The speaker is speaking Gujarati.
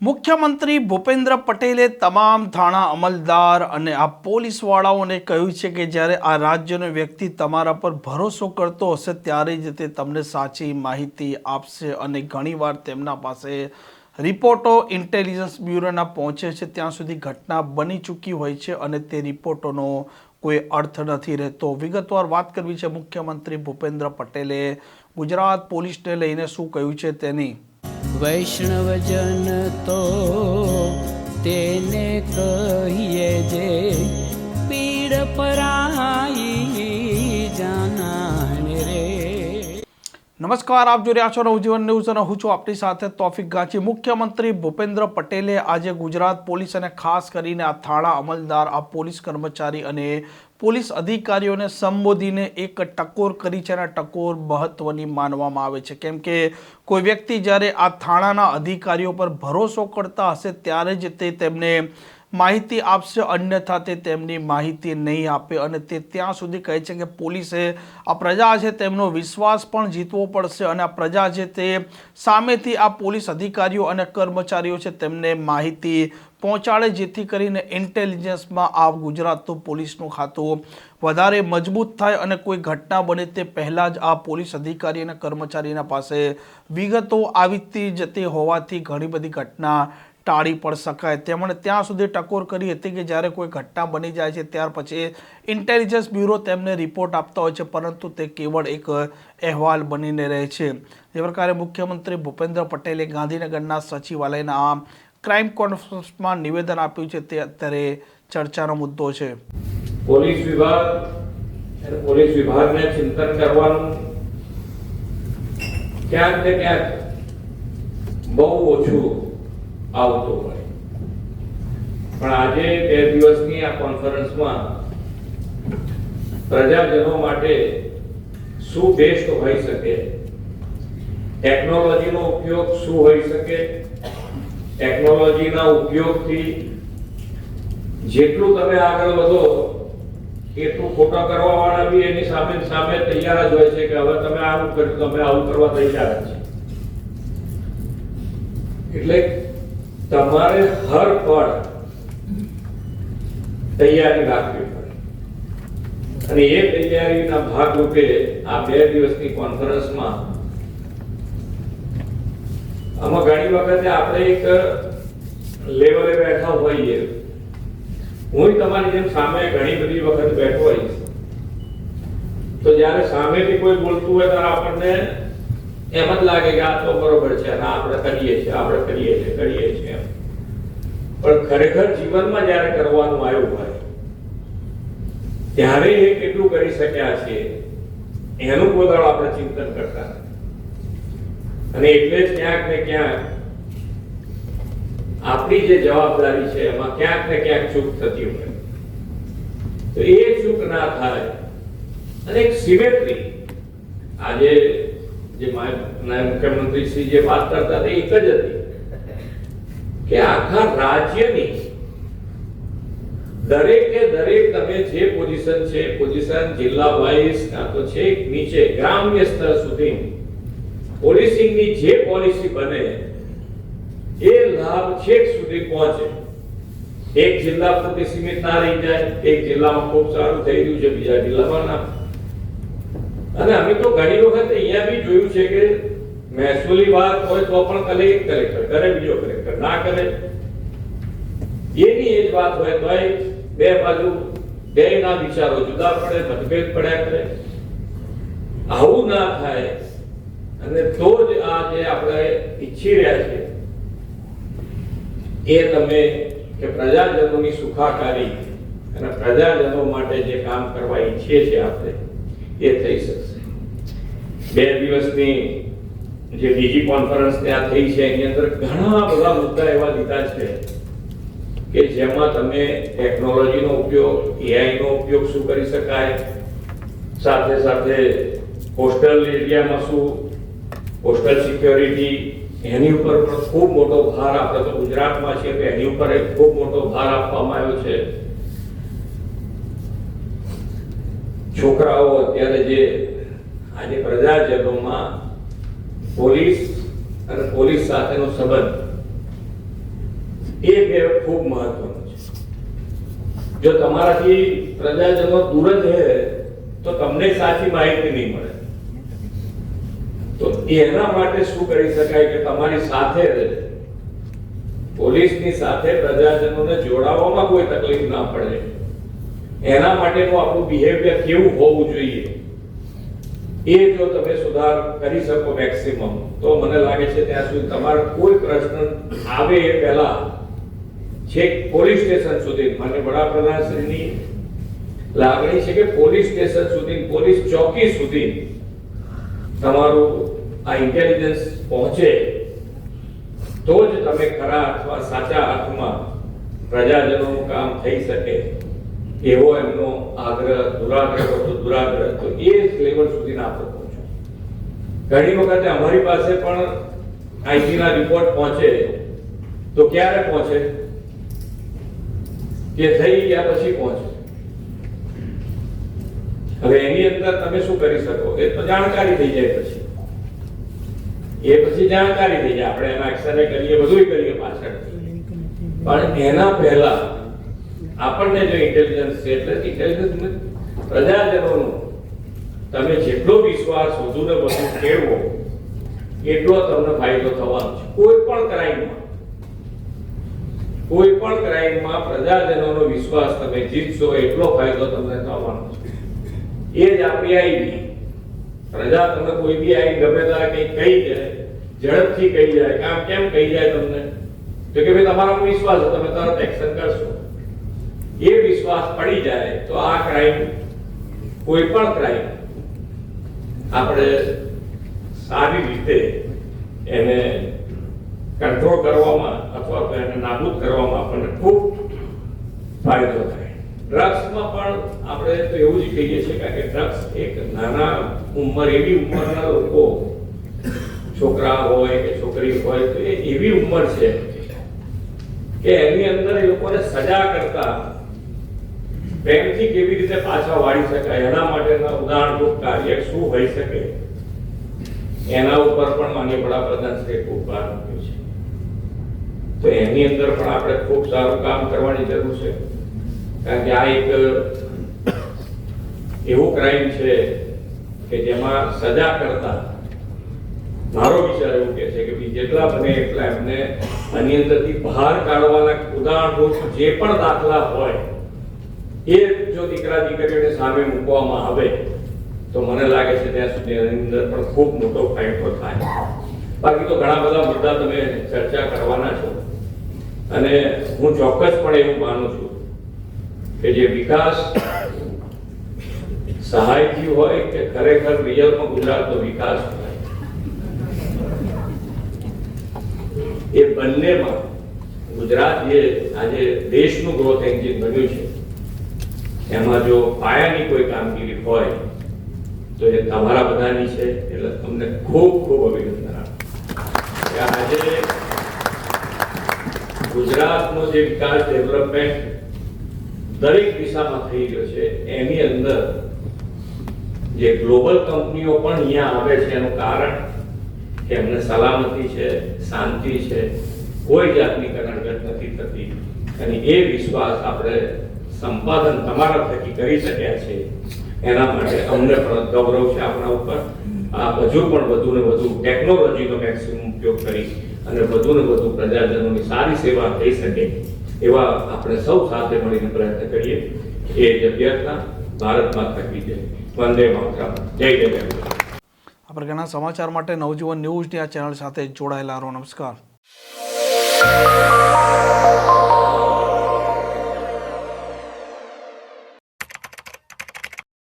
મુખ્યમંત્રી ભૂપેન્દ્ર પટેલે તમામ થાણા અમલદાર અને આ પોલીસવાળાઓને કહ્યું છે કે જ્યારે આ રાજ્યનો વ્યક્તિ તમારા પર ભરોસો કરતો હશે ત્યારે જ તે તમને સાચી માહિતી આપશે અને ઘણીવાર તેમના પાસે રિપોર્ટો ઇન્ટેલિજન્સ બ્યુરોના પહોંચે છે ત્યાં સુધી ઘટના બની ચૂકી હોય છે અને તે રિપોર્ટોનો કોઈ અર્થ નથી રહેતો। વિગતવાર વાત કરવી છે મુખ્યમંત્રી ભૂપેન્દ્ર પટેલે ગુજરાત પોલીસને લઈને શું કહ્યું છે તેની। વૈષ્ણવજન તો તેને કહીએ જે પીડ પરાઈ જાનાને રે। નમસ્કાર, આપ જોઈ રહ્યા છો નવજીવન ન્યૂઝ અને હું છું આપની સાથે તોફિક ગાંચી। મુખ્યમંત્રી ભૂપેન્દ્ર પટેલે આજે ગુજરાત પોલીસ અને ખાસ કરીને આ થાણા અમલદાર, આ પોલીસ કર્મચારી અને પોલીસ અધિકારીઓને સંબોધીને એક ટકોર કરી છે અને ટકોર મહત્વની માનવામાં આવે છે કેમ કે કોઈ વ્યક્તિ જ્યારે આ થાણાના અધિકારીઓ પર ભરોસો કરતા હશે ત્યારે જ તે તેમને માહિતી આપશે, અન્યથા તે તેમની માહિતી નહીં આપે અને તે ત્યાં સુધી કહે છે કે પોલીસે આ પ્રજા છે તેમનો વિશ્વાસ પણ જીતવો પડશે અને આ પ્રજા છે તે સામેથી આ પોલીસ અધિકારીઓ અને કર્મચારીઓ છે તેમને માહિતી પહોંચાડે જેથી કરીને ઇન્ટેલિજન્સમાં આ ગુજરાતનું પોલીસનું ખાતું વધારે મજબૂત થાય અને કોઈ ઘટના બને તે પહેલાં જ આ પોલીસ અધિકારી અને કર્મચારીના પાસે વિગતો આવી જતી હોવાથી ઘણી બધી ઘટના ટાળી પણ શકાય। તેમણે ત્યાં સુધી ટકોર કરી હતી કે જ્યારે કોઈ ઘટના બની જાય છે ત્યાર પછી ઇન્ટેલિજન્સ બ્યુરો તેમને રિપોર્ટ આપતા હોય છે પરંતુ તે કેવળ એક અહેવાલ બનીને રહે છે। જે પ્રકારે મુખ્યમંત્રી ભૂપેન્દ્ર પટેલે ગાંધીનગરના સચિવાલયના આ ક્રાઇમ કોન્ફરન્સમાં નિવેદન આપ્યું છે તે અત્યારે ચર્ચાનો મુદ્દો છે। પોલીસ વિભાગ અને પોલીસ વિભાગને ચિંતન કરવાનું ક્યાંક ને ક્યાંક બહુ ઓછું આવતું હોય, પણ આજે 2 દિવસની આ કોન્ફરન્સમાં પ્રજાજનો માટે શું બેસ્ટ હોઈ શકે, ટેકનોલોજીનો ઉપયોગ શું હોઈ શકે, ટેકનોલોજીના ઉપયોગથી જેટલું તમે આગળ વધો એટલું ખોટા કરવા વાળા બી એની સામે તૈયાર જ હોય છે કે હવે તમે આવું કર્યું, તમે આવું કરવા તૈયાર જ છે। એટલે તમારે હર પળ તૈયારી રાખવી પડે અને એ તૈયારીના ભાગરૂપે આ 2 દિવસની કોન્ફરન્સમાં આમાં ઘણી વખતે આપણે એક લેવલે બેઠા હોઈએ, હું તમારી જેમ સામે ઘણી બધી વખત બેઠો હોઈશ તો જ્યારે સામેથી કોઈ બોલતું હોય ત્યારે આપણને એમ જ લાગે કે આ તો બરોબર છે અને આપણે કરીએ છીએ પણ ખરેખર જીવનમાં જ્યારે કરવાનું આવ્યું હોય ત્યારે એ કેટલું કરી શક્યા છે એનું કોઈ આપણે ચિંતન કરતા અને એટલે જ ક્યાંક ને ક્યાંક આપણી જે જવાબદારી છે એમાં ક્યાંક ને ક્યાંક ચૂક થતી હોય તો એ ચૂક ના થાય અને એક સિમેટ્રી આજે જે નાયબ મુખ્યમંત્રી શ્રી જે વાત કરતા હતા એક જ હતી કે આખા રાજ્યની દરેકે દરેક તમે જે પોઝિશન જિલ્લા વાઇઝ કાં તો છેક નીચે ગ્રામ્ય સ્તર સુધી પોલીસિંગની જે પોલિસી બને એ લાભ છેક સુધી પહોંચે, એક જિલ્લા પૂરતી સીમિત ના રહી જાય, એક જિલ્લામાં ખૂબ સારું થઈ રહ્યું છે બીજા જિલ્લામાં ના। અને અમે તો ઘણી વખત અહીંયા બી જોયું છે કે મહેસૂલી વાત હોય તો પણ કલેક્ટર કરે, બીજો કલેક્ટર ના કરે, એની એ જ વાત હોય તો બે બાજુ બેના વિચારો જુદા પડે, મતભેદ પડ્યા કરે। આવું ના થાય અને તો જ આ જે આપણે ઈચ્છી રહ્યા છે એ તમે કે પ્રજાજનોની સુખાકારી અને પ્રજાજનો માટે જે કામ કરવા ઈચ્છીએ છીએ આપણે એ થઈ શકશે। 2 દિવસની જે બીજી કોન્ફરન્સ ત્યાં થઈ છે એની અંદર ઘણા બધા મુદ્દા એવા લીધા છે કે જેમાં તમે ટેકનોલોજીનો ઉપયોગ, એઆઈનો ઉપયોગ શું કરી શકાય, સાથે સાથે કોસ્ટલ એરિયામાં શું, કોસ્ટલ સિક્યોરિટી એની ઉપર પણ ખૂબ મોટો ભાર, આપણે તો ગુજરાતમાં છીએ તો એની ઉપર એક ખૂબ મોટો ભાર આપવામાં આવ્યો છે। છોકરાઓ અત્યારે જે આજે પ્રજાજનોમાં પોલીસ અને પોલીસ સાથેનો સંબંધ એ બે ખૂબ મહત્વનું છે. જો તમારાથી પ્રજાજનો દૂર જ રહે તો તમને સાચી માહિતી નહીં મળે. તો એના માટે શું કરી શકાય કે તમારી સાથે પોલીસની સાથે પ્રજાજનોને જોડાવામાં કોઈ તકલીફ ના પડે, એના માટેનું આપણું બિહેવિયર કેવું હોવું જોઈએ, એ જો તમે સુધાર કરી શકો મેક્સિમમ, તો મને લાગે છે ત્યાં સુધી તમારો કોઈ પ્રશ્ન આવે એ પહેલા છેક પોલીસ સ્ટેશન સુધી, માન્ય વડાપ્રધાનશ્રીની લાગણી છે કે પોલીસ સ્ટેશન સુધી, પોલીસ ચોકી સુધી તમારું આ ઇન્ટેલિજન્સ પહોંચે તો જ તમે ખરા અથવા સાચા અર્થમાં પ્રજાજનોનું કામ થઈ શકે એવો એમનો આગ્રહ, દુરાગ્રહ તો દુરાગ્રહ, તો એ લેવલ સુધી ના આપણે પહોંચો. ઘણી વખતે અમારી પાસે પણ આઈટી ના રિપોર્ટ પહોંચે તો ક્યારે પહોંચે કે થઈ ગયા પછી પહોંચે. હવે એની અંદર તમે શું કરી શકો, એ તો જાણકારી થઈ જાય, પછી જાણકારી થઈ જાય, આપણે એના એક્શન કરીએ, બધું કરીએ પાછળ, પણ એના પહેલા આપણને જો ઇન્ટેલિજન્સ છે, એટલે ઇન્ટેલિજન્સ પ્રજાજનોનું તમે જેટલો વિશ્વાસ વધુ ને વધુ કેળવો એટલો તમને ફાયદો થવાનો છે. કોઈ પણ ક્રાઇમમાં પ્રજાજનોનો વિશ્વાસ તમે જીતશો એટલો ફાયદો તમને થવાનો છે. એ જ આપણી આઈડી. પ્રજા તમને કોઈ બી આઈ ગમે ત્યારે કંઈ કહી જાય, ઝડપથી કહી જાય, કામ કેમ કહી જાય તમને, તો કે ભાઈ તમારામાં વિશ્વાસ છે, તમે તરત એક્શન કરશો. એ વિશ્વાસ પડી જાય તો આ ક્રાઇમ, કોઈ પણ ક્રાઇમ આપણે સારી રીતે એને કંટ્રોલ કરવામાં અથવા તો એને નાબૂદ કરવામાં આપણને ખૂબ ફાયદો થાય. ડ્રગ્સમાં પણ આપણે તો એવું જ કહીએ છીએ કારણ કે ડ્રગ્સ એક નાના ઉંમર, એવી ઉંમરના લોકો, છોકરા હોય કે છોકરી હોય, તો એ એવી ઉંમર છે કે એની અંદર એ લોકોને સજા કરતા પ્રેમથી કેવી રીતે પાછા વાળી શકાય એના માટેના ઉદાહરણરૂપ કાર્ય શું હોઈ શકે એના ઉપર પણ માનનીય વડાપ્રધાન શ્રી ખૂબ ભાર મૂક્યો છે. તો એની અંદર પણ આપણે ખૂબ સારું કામ કરવાની જરૂર છે, કારણ કે આ એક એવું ક્રાઇમ છે કે જેમાં સજા કરતા મારો વિચાર એવું કહે છે કે જેટલા બને એટલા એમને આની અંદરથી બહાર કાઢવાના ઉદાહરણરૂપ જે પણ દાખલા હોય એ જો દીકરા દીકરીઓને સામે મૂકવામાં આવે તો મને લાગે છે ત્યાં સુધી એની અંદર પણ ખૂબ મોટો ફાયદો થાય. બાકી તો ઘણા બધા મુદ્દા તમે ચર્ચા કરવાના છો, અને હું ચોક્કસપણે એવું માનું છું કે જે વિકાસ સહાયથી હોય કે ખરેખર રિયલમાં ગુજરાતનો વિકાસ હોય, એ બંનેમાં ગુજરાત જે આજે દેશનું ગ્રોથ એન્જિન બન્યું છે એમાં જો પાયાની કોઈ કામગીરી હોય તો એ તમારા બધાની છે. એટલે તમને ખૂબ ખૂબ અભિનંદન આપું કે આજે ગુજરાતનો જે વિકાસ, ડેવલપમેન્ટ દરેક દિશામાં થઈ રહ્યો છે, એની અંદર જે ગ્લોબલ કંપનીઓ પણ અહીંયા આવે છે એનું કારણ કે એમને સલામતી છે, શાંતિ છે, કોઈ જાતની કનડગત નથી થતી, અને એ વિશ્વાસ આપણે સંપાદન તમારા થકી કરી શક્યા છે એના માટે અમને પણ ગૌરવ છે આપણા ઉપર. આ હજુ પણ વધુ ને વધુ ટેકનોલોજીનો મેક્સિમમ ઉપયોગ કરી અને વધુ ને વધુ પ્રજાજનોની સારી સેવા થઈ શકે એવા આપણે સૌ સાથે મળીને પ્રયત્ન કરીએ. એ જ અભ્યર્થના. ભારત માતા કી જય. વંદે માતરમ. જય જય જય. આ પ્રકારના સમાચાર માટે નવજીવન ન્યૂઝની આ ચેનલ સાથે જોડાયેલા રહો. નમસ્કાર.